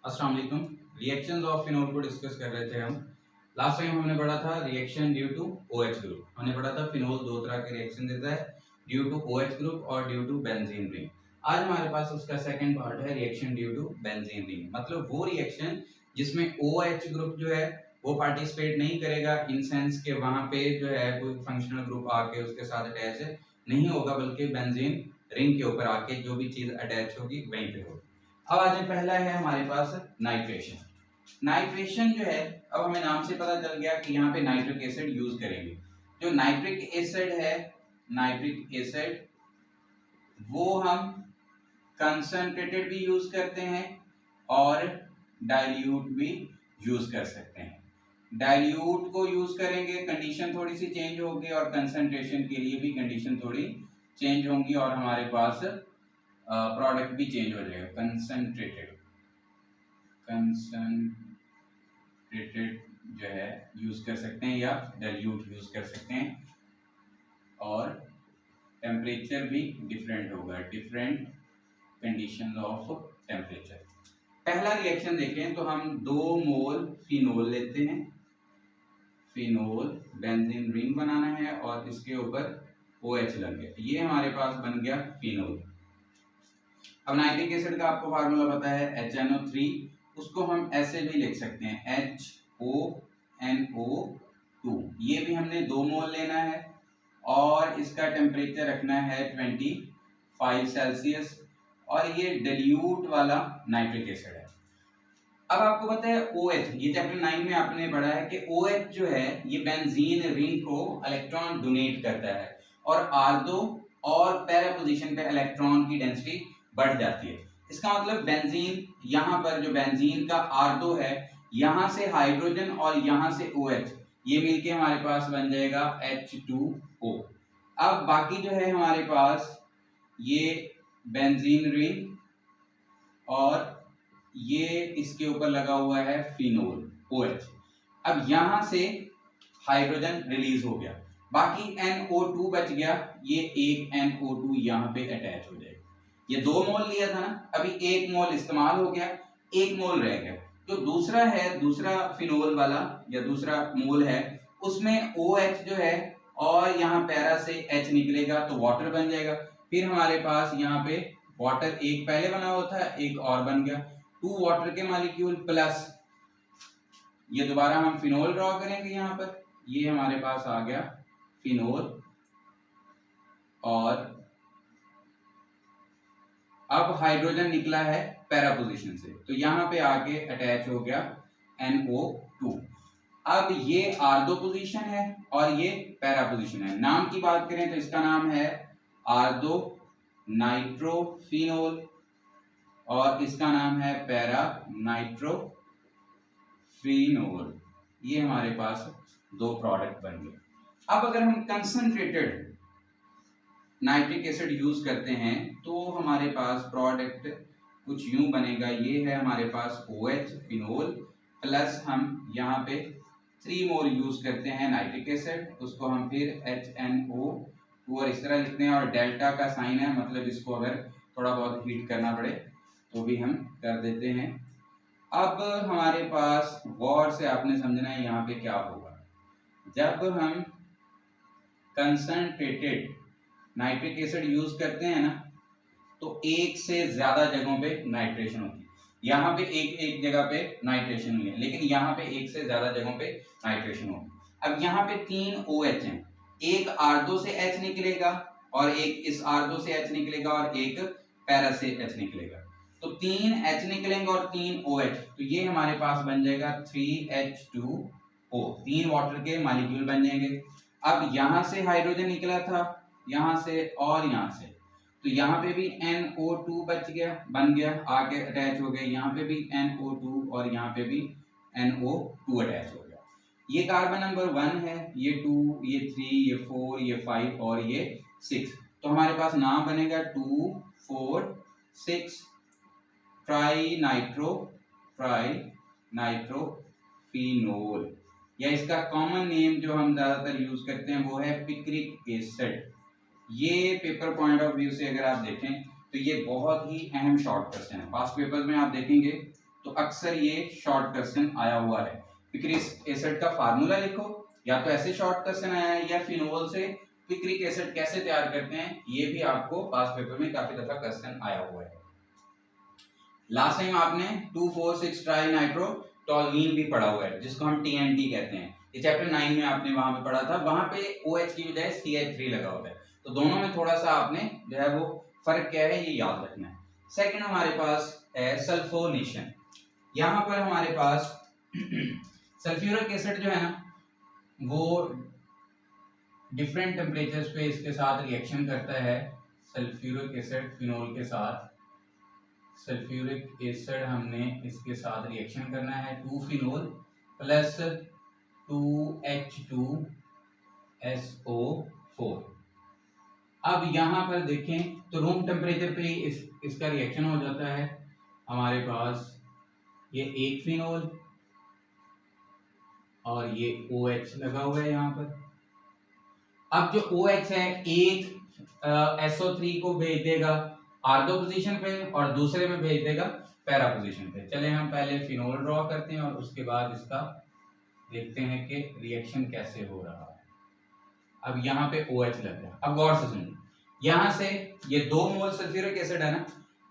अस्सलाम वालेकुम। Reactions of phenol को डिस्कस कर रहे थे हम। लास्ट टाइम हमने पढ़ा था reaction due to OH group. हमने पढ़ा था फिनोल दो तरह के रिएक्शन देता है, ड्यू टू ओएच ग्रुप और ड्यू टू बेंजीन रिंग। आज हमारे पास उसका सेकंड पार्ट है reaction due to benzene ring, मतलब वो रिएक्शन जिसमें ओएच ग्रुप जो है वो पार्टिसिपेट नहीं करेगा, इन सेंस के वहां पे जो है कोई फंक्शनल ग्रुप आके उसके साथ अटैच नहीं होगा, बल्कि बेंजीन रिंग के ऊपर आके जो भी चीज अटैच होगी वहीं पे होगी। अब आज पहला है हमारे पास नाइट्रेशन। नाइट्रेशन जो है, अब हमें नाम से पता चल गया कि यहाँ पे नाइट्रिक एसिड यूज करेंगे। जो नाइट्रिक एसिड है, नाइट्रिक एसिड वो हम कंसंट्रेटेड भी यूज करते हैं और डाइल्यूट भी यूज कर सकते हैं। डाइल्यूट को यूज करेंगे, कंडीशन थोड़ी सी चेंज होगी, और कंसंट्रेशन के लिए भी कंडीशन थोड़ी चेंज होंगी और हमारे पास प्रोडक्ट भी चेंज हो जाएगा। कंसंट्रेटेड जो है यूज कर सकते हैं या डाइल्यूट यूज कर सकते हैं, और टेम्परेचर भी डिफरेंट होगा, डिफरेंट कंडीशंस ऑफ टेम्परेचर। पहला रिएक्शन देखें तो हम 2 मोल फिनोल लेते हैं। फिनोल बेंजीन रिंग बनाना है और इसके ऊपर OH लग गया, ये हमारे पास बन गया फिनोल। अब नाइट्रिक एसिड का आपको फार्मूला पता है HNO3, उसको हम ऐसे भी लिख सकते हैं HONO2। ये भी हमने 2 मोल लेना है और इसका टेम्परेचर रखना है 25 सेल्सियस, और ये डिल्यूट वाला नाइट्रिक एसिड है। अब आपको पता है OH, ये चैप्टर 9 में आपने पढ़ा है कि OH जो है ये बेंजीन रिंग को इलेक्ट्रॉन डोनेट करता है और R2 और पैरा पोजीशन पे इलेक्ट्रॉन की डेंसिटी बढ़ जाती है। इसका मतलब बेंजीन, यहाँ पर जो बेंजीन का R2 है, यहाँ से हाइड्रोजन और यहाँ से OH, ये मिलके हमारे पास बन जाएगा H2O। अब बाकी जो है हमारे पास ये बेंजीन रिंग और ये इसके ऊपर लगा हुआ है फिनोल OH। अब यहां से हाइड्रोजन रिलीज हो गया, बाकी NO2 बच गया, ये एक NO2 यहाँ पे अटैच हो जाएगा। ये 2 मोल लिया था ना, अभी 1 मोल इस्तेमाल हो गया, 1 मोल रह गया। जो दूसरा है, दूसरा फिनोल वाला या दूसरा मोल है, उसमें OH जो है और यहाँ पैरा से H निकलेगा तो वाटर बन जाएगा। फिर हमारे पास यहाँ पे वाटर एक पहले बना हुआ था, एक और बन गया, 2 वाटर के मॉलिक्यूल प्लस ये दोबारा हम फिनोल ड्रॉ करेंगे। यहाँ पर ये हमारे पास आ गया फिनोल, और अब हाइड्रोजन निकला है पैरा पोजीशन से, तो यहाँ पे आके अटैच हो गया NO2। अब ये R2 पोजीशन है और ये पैरा पोजीशन है। नाम की बात करें तो इसका नाम है R2 नाइट्रोफिनोल और इसका नाम है पैरा नाइट्रोफिनोल। ये हमारे पास 2 प्रोडक्ट बन गए। अब अगर हम कंसंट्रेटेड नाइट्रिक एसिड यूज करते हैं तो हमारे पास प्रोडक्ट कुछ यूं बनेगा। ये है हमारे पास OH फिनोल प्लस हम यहाँ पे 3 मोल यूज करते हैं नाइट्रिक एसिड, उसको हम फिर HNO2 और इस तरह लिखते हैं, और डेल्टा का साइन है, मतलब इसको अगर थोड़ा बहुत हीट करना पड़े तो भी हम कर देते हैं। अब हमारे पास गौर से आपने समझना है यहाँ पे क्या होगा। जब हम कंसंट्रेटेड नाइट्रिक एसिड यूज करते हैं ना, तो एक से ज्यादा जगहों पे नाइट्रेशन होती है। यहाँ पे एक जगह पे नाइट्रेशन नहीं है, लेकिन यहाँ पे एक से ज्यादा जगहों पे नाइट्रेशन होगी। अब यहाँ पे 3 OH हैं, एक R2 से H निकलेगा और एक इस R2 से H निकलेगा और एक पैरा से H निकलेगा, तो 3 H निकलेंगे और 3 OH, तो ये हमारे पास बन जाएगा 3H2O, 3 वाटर के मॉलिक्यूल बन जाएंगे। अब यहाँ से हाइड्रोजन निकला था, यहाँ से और यहाँ से, तो यहाँ पे भी NO2 बच गया, बन गया, आके अटैच हो गया, यहाँ पे भी NO2 और यहाँ पे भी NO2 अटैच हो गया। ये कार्बन नंबर 1 है, ये 2, ये 3, ये 4, ये 5 और ये 6, तो हमारे पास नाम बनेगा 2, 4, 6 ट्राई नाइट्रोफिनोल, या इसका कॉमन नेम जो हम ज्यादातर यूज करते हैं वो है पिक्रिक एसिड। ये पेपर पॉइंट ऑफ व्यू से अगर आप देखें तो ये बहुत ही अहम शॉर्ट क्वेश्चन है। पास्ट पेपर्स में आप देखेंगे तो अक्सर ये शॉर्ट क्वेश्चन आया हुआ है। पिक्रिक एसिड का फार्मूला लिखो, या तो ऐसे शॉर्ट क्वेश्चन आया है, या फिनोल से पिक्रिक एसिड कैसे तैयार करते हैं, ये भी आपको पास पेपर में काफी दफा क्वेश्चन आया हुआ है। लास्ट टाइम आपने 2,4,6 ट्राई नाइट्रो टॉल्यूइन भी पढ़ा हुआ है, जिसको हम TNT कहते हैं। ये चैप्टर 9 में आपने वहां पे पढ़ा था, वहां पे OH की बजाय CH3 लगा होता है, तो दोनों में थोड़ा सा आपने जो है वो फर्क क्या है ये याद रखना है। सेकंड हमारे पास है सल्फोनेशन। यहाँ पर हमारे पास सल्फ्यूरिक एसिड जो है ना वो डिफरेंट टेम्परेचर्स पे इसके साथ रिएक्शन करता है। सल्फ्यूरिक एसिड फिनोल के साथ, सल्फ्यूरिक एसिड हमने इसके साथ रिएक्शन करना है 2 फिनोल प्लस 2H2SO4। अब यहाँ पर देखें तो रूम टेम्परेचर पे इसका रिएक्शन हो जाता है। हमारे पास ये 1 फिनोल और ये OH लगा हुआ है यहाँ पर। अब जो OH है एक SO3 को भेज देगा आर्थो पोजीशन पे और दूसरे में भेज देगा पैरा पोजीशन पे। चले हम पहले फिनोल ड्रॉ करते हैं और उसके बाद इसका देखते हैं कि रिएक्शन कैसे हो रहा है। अब यहाँ पे OH लग गया। अब गौर से सुनिए, यहाँ से ये 2 मोल सल्फ्यूरिक एसिड है ना,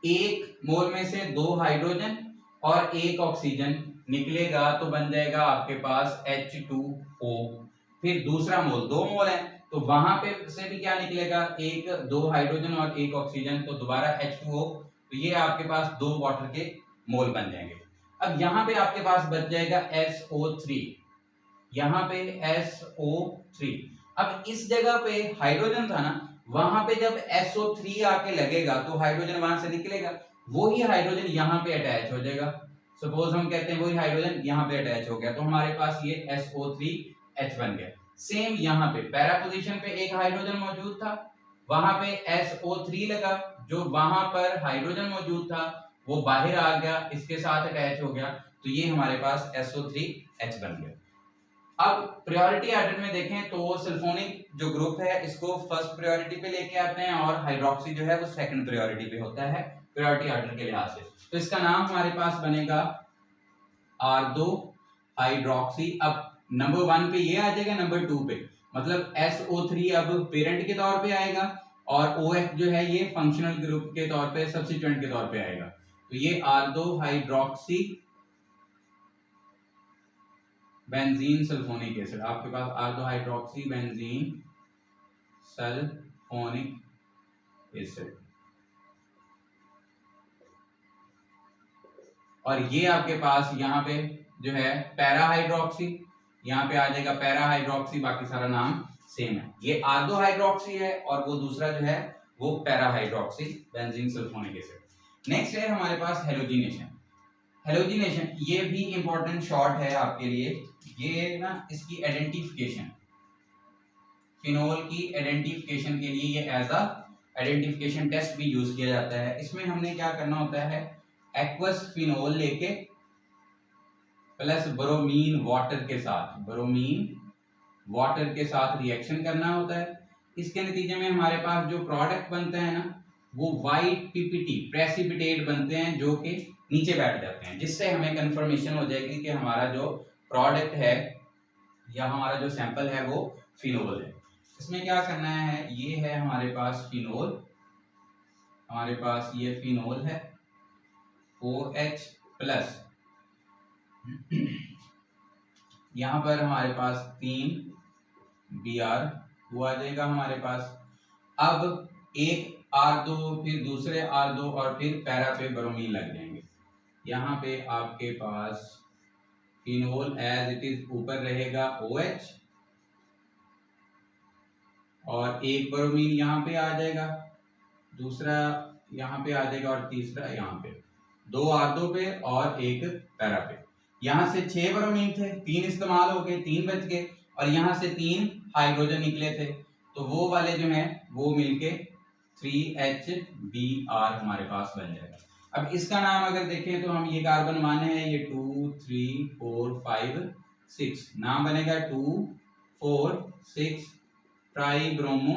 1 मोल में से 2 हाइड्रोजन और 1 ऑक्सीजन निकलेगा तो बन जाएगा आपके पास H2O। फिर दूसरा मोल 2 मोल है तो वहां पे से भी क्या निकलेगा, 2 हाइड्रोजन और 1 ऑक्सीजन, तो दोबारा H2O। तो ये आपके पास 2 वाटर के मोल बन जाएंगे। अब यहाँ पे आपके पास बच जाएगा SO3, यहाँ पे SO3। अब इस जगह पे हाइड्रोजन था ना, वहां पे जब SO3 आके लगेगा तो हाइड्रोजन वहां से निकलेगा, वही हाइड्रोजन यहाँ पे अटैच हो जाएगा। सपोज हम कहते हैं वही हाइड्रोजन यहाँ पे अटैच हो गया, तो हमारे पास ये SO3H बन गया। सेम यहाँ पे पैरा पोजीशन पे एक हाइड्रोजन मौजूद था, वहां पे SO3 लगा, जो वहां पर हाइड्रोजन मौजूद था वो बाहर आ गया, इसके साथ अटैच हो गया, तो ये हमारे पास SO3H बन गया। अब प्रायोरिटी ऑर्डर में देखें तो सल्फोनिक जो ग्रुप है इसको फर्स्ट प्रायोरिटी पे लेके आते हैं और हाइड्रोक्सी जो है वो सेकंड प्रायोरिटी पे होता है प्रायोरिटी ऑर्डर के लिहाज से। तो इसका नाम हमारे पास बनेगा आर्दो हाइड्रोक्सी। अब नंबर 1 पे ये आ जाएगा, नंबर 2 पे मतलब SO3 अब पेरेंट के तौर पे आएगा और OH जो है ये फंक्शनल ग्रुप के तौर पे सब्स्टिट्यूएंट के तौर पे आएगा। तो ये आर्दो हाइड्रोक्सी बेंजीन सल्फोनिक एसिड, आपके पास आर्दो हाइड्रोक्सी बेंजीन सल्फोनिक एसिड। और ये आपके पास यहाँ पे जो है पैरा हाइड्रोक्सी, यहाँ पे आ जाएगा पैरा हाइड्रोक्सी, बाकी सारा नाम सेम है। ये आर्दो हाइड्रोक्सी है और वो दूसरा जो है वो para hydroxy benzene sulphonic acid. Next है हमारे पास हेलोजिनेशन। हेलोजिनेशन ये भी इंपॉर्टेंट शॉर्ट है आपके लिए, ये ना इसकी आइडेंटिफिकेशन, फिनोल की आइडेंटिफिकेशन के लिए ये एज अ आइडेंटिफिकेशन टेस्ट भी यूज किया जाता है। इसमें हमने क्या करना होता है, एक्वस फिनोल लेके प्लस ब्रोमीन वाटर के साथ, ब्रोमीन वाटर के साथ रिएक्शन करना होता है। इसके नतीजे में हमारे पास जो प्रोडक्ट बनता है ना वो वाइट पीपीटी प्रेसिपिटेट बनते हैं जो कि नीचे बैठ जाते हैं, जिससे हमें कंफर्मेशन हो जाएगी कि हमारा जो प्रोडक्ट है या हमारा जो सैंपल है वो फिनोल है। इसमें क्या करना है, ये है हमारे पास फिनोल, हमारे पास ये फिनोल है OH प्लस, यहां पर हमारे पास 3 Br2 आ जाएगा हमारे पास। अब एक R2 फिर दूसरे R2 और फिर पैरा पे ब्रोमीन लग जाएंगे। यहाँ पे आपके पास फिनोल एज इट इज ऊपर रहेगा OH और एक ब्रोमीन यहाँ पे आ जाएगा, दूसरा यहाँ पे आ जाएगा और तीसरा यहाँ पे, 2 R2 पे और एक पैरा पे। यहाँ से 6 ब्रोमीन थे, 3 इस्तेमाल हो गए, 3 बच गए और यहाँ से 3 हाइड्रोजन निकले थे, तो वो वाले जो हैं वो मिलके 3HBr हमारे पास बन जाएगा। अब इसका नाम अगर देखें तो हम ये कार्बन माने हैं, ये 2 3 4 5 6 नाम बनेगा 2 4 6 ट्राइब्रोमो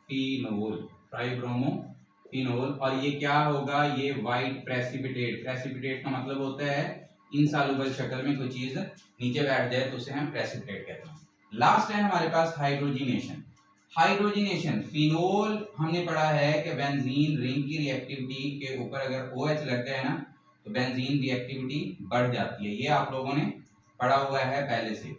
फिनोल, ट्राइब्रोमो फिनोल, और ये क्या होगा, ये वाइट प्रेसिपिटेट। प्रेसिपिटेट का मतलब होता है इनसॉल्युबल शक्ल में कोई चीज नीचे बैठ जाए तो उसे हम प्रेसिपिटेट कहते हैं। लास्ट है हमारे पास हाइड्रोजिनेशन। हाइड्रोजिनेशन, फिनोल हमने पढ़ा है कि बेंजीन रिंग की रिएक्टिविटी के ऊपर अगर OH लगता है ना तो बेंजीन रिएक्टिविटी बढ़ जाती है, ये आप लोगों ने पढ़ा हुआ है पहले से।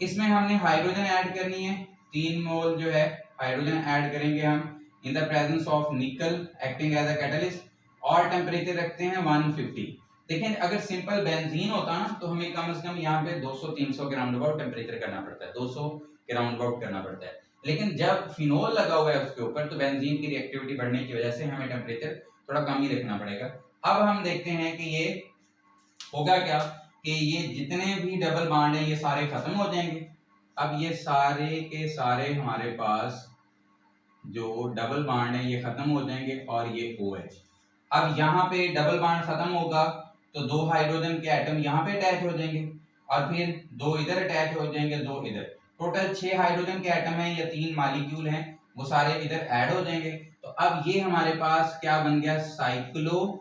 इसमें हमने हाइड्रोजन ऐड करनी है, 3 मोल जो है हाइड्रोजन ऐड करेंगे हम in the presence of nickel acting as a catalyst, और टेम्परेचर रखते हैं 150। देखिए अगर सिंपल बेंजीन होता ना तो हमें कम से कम यहाँ पे 200-300 के राउंड अबाउट टेम्परेचर करना पड़ता है, 200 के राउंड अबाउट करना पड़ता है। लेकिन जब फिनोल लगा हुआ है उसके ऊपर तो बेंजीन की रिएक्टिविटी बढ़ने की वजह से हमें टेम्परेचर थोड़ा कम ही रखना पड़ेगा। अब हम देखते हैं कि ये होगा क्या, कि ये जितने भी डबल बॉन्ड हैं ये सारे खत्म हो जाएंगे। अब ये सारे के सारे हमारे पास जो डबल बॉन्ड है ये खत्म हो जाएंगे और ये OH। अब यहाँ पे डबल बॉन्ड खत्म होगा तो 2 हाइड्रोजन के एटम यहाँ पे अटैच हो जाएंगे और फिर 2 इधर अटैच हो जाएंगे, 2 इधर, टोटल 6 हाइड्रोजन के एटम हैं या 3 मॉलिक्यूल हैं वो सारे इधर ऐड हो जाएंगे। तो अब ये हमारे पास क्या बन गया, साइक्लोहेक्सानोल।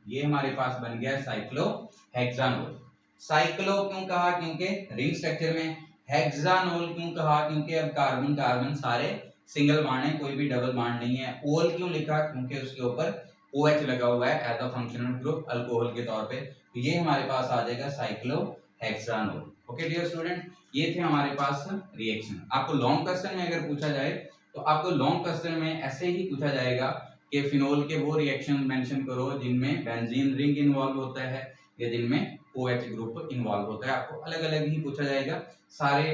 ये हमारे पास बन गया साइक्लोहेक्सानोल। साइक्लो क्यों कहा, क्योंकि रिंग स्ट्रक्चर में। हेक्सानोल क्यों कहा, क्योंकि अब कार्बन कार्बन सारे सिंगल बॉन्ड है, कोई भी डबल बॉन्ड नहीं है। ओल क्यों लिखा, क्योंकि उसके ऊपर OH लगा हुआ है as a functional group alcohol के तौर पे। तो ये हमारे पास आ जाएगा साइक्लोहेक्सानोल। ओके डियर स्टूडेंट, ये थे हमारे पास रिएक्शन। आपको लॉन्ग क्वेश्चन में अगर पूछा जाए तो आपको लॉन्ग क्वेश्चन में ऐसे ही पूछा जाएगा कि फिनोल के वो रिएक्शन मेंशन करो जिनमें बेंजीन रिंग इन्वॉल्व होता है या जिनमें OH ग्रुप इन्वॉल्व होता है। आपको अलग अलग ही पूछा जाएगा, सारे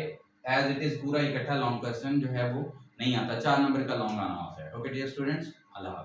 एज इट इज पूरा इकट्ठा लॉन्ग क्वेश्चन जो है वो नहीं आता, 4 नंबर का लॉन्ग आना होता है। ओके डियर स्टूडेंट्स, अल्लाह हाफ़िज़।